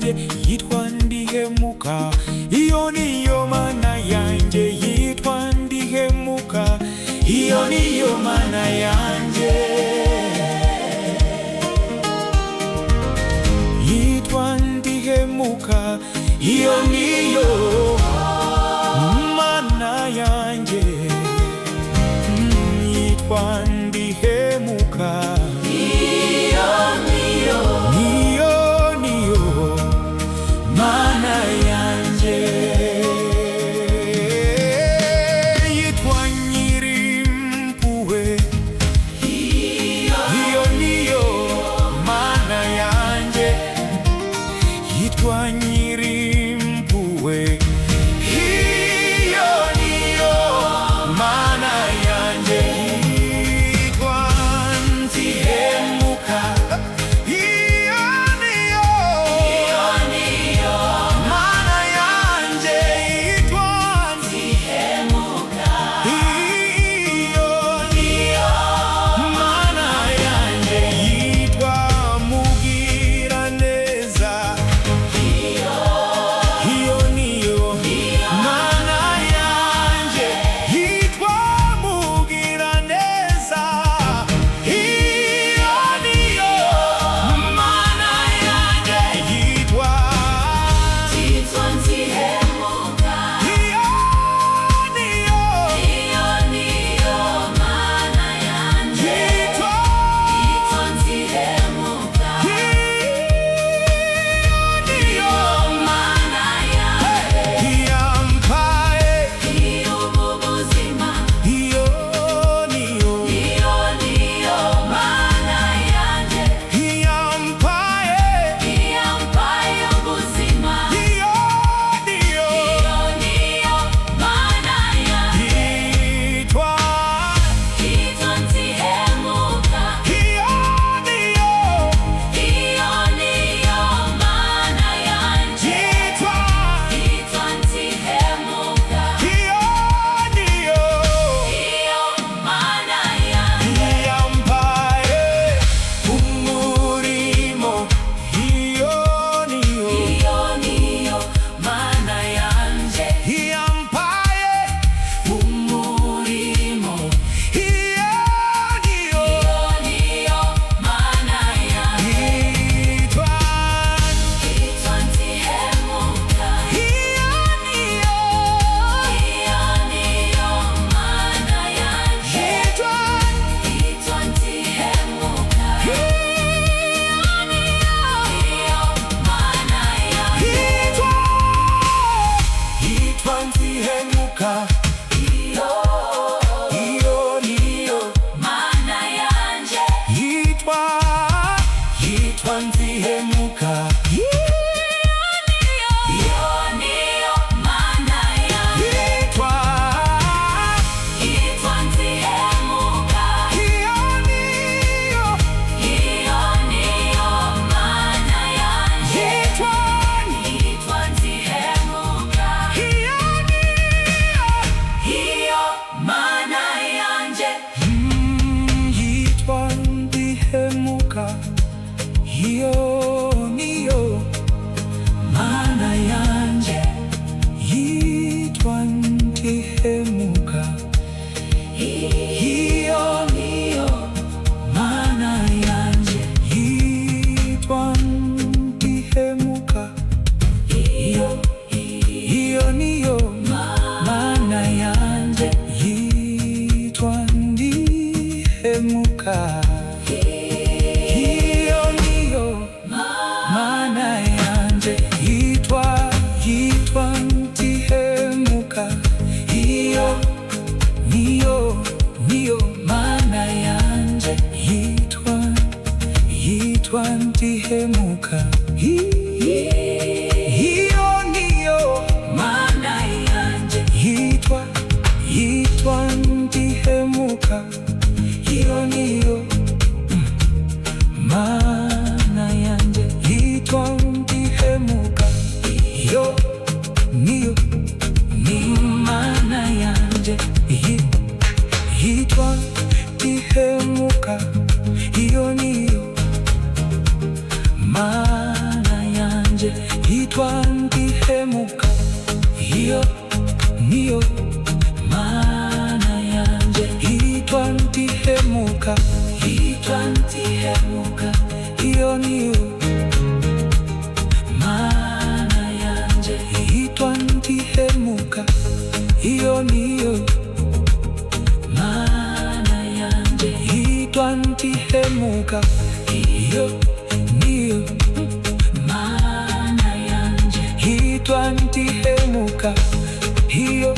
yanje yitwa Ndihemuka. Iyo niyo mana yanje yitwa Ndihemuka. Iyo niyo mana yanje yitwa Ndihemuka. Iyo niyo mana yanjye yitwa Ndihemuka. Iyo niyo mana yanjye yitwa Nyirimpuhwe. Iyo niyo mana yanjye yitwa Nyirimpuhwe. Iyo niyo mana yanjye yitwa Ndihemuka. Iyo niyo mana yanjye yitwa Ndihemuka. Iyo niyo mana yanjye yitwa Mugiraneza. Iyo niyo mana yanjye yitwa Mugiraneza. Iyo niyo mana yanjye yitwa Ndihemuka. Iyo niyo Mana yanjye yitwa Ndihemuka. niyo Mana yanjye yampaye. ubu buzima. Iyo niyo Iyo mana yanjye yampaye. yampaye ubuzima. Iyo niyo Iyo mana yanjye yitwa yitwa Ndihemuka. Iyo niyo Iyo mana yanjye yitwa yitwa Ndihemuka. Iyo niyo Iyo mana yanjye yampaye umurimo. Iyo niyo iyo mana yanjye yampaye umurimo. Iyo niyo iyo mana yanjye yitwa yitwa Ndihemuka. Iyo niyo Iyo mana yanjye yitwa yitwa Ndihemuka. Iyo mana yanjye yitwa Ndihemuka. iyo Iyo niyo mana yanjye yitwa Ndihemuka. iyo mana yanjye Yitwa yitwa Ndihemuka. Iyo niyo Iyo mana yanjye yitwa yitwa Ndihemuka. Iyo niyo Iyo mana yanjye yitwa Ndihemuka. Iyo niyo mana yanjye yitwa Ndihemuka. Iyo niyo mana yanjye yitwa Ndihemuka. Iyo niyo mana yanjye yitwa Ndihemuka. Iyo niyo mana yanjye yitwa Ndihemuka. Iyo niyo mana yanjye yitwa Ndihemuka. Iyo niyo mana yanjye yitwa Ndihemuka. Iyo niyo mana yanjye yitwa Ndihemuka. Iyo niyo mana yanjye yitwa Ndihemuka. Iyo niyo mana yanjye niyo maana yanje. hitwa Ntihemuka, Hitwa Ntihemuka, iyo niyo maana yanje. hitwa Ntihemuka, iyo niyo Maana yanje. hitwa Ntihemuka, iyo niyo Maana yanje. hitwa Ntihemuka, iyo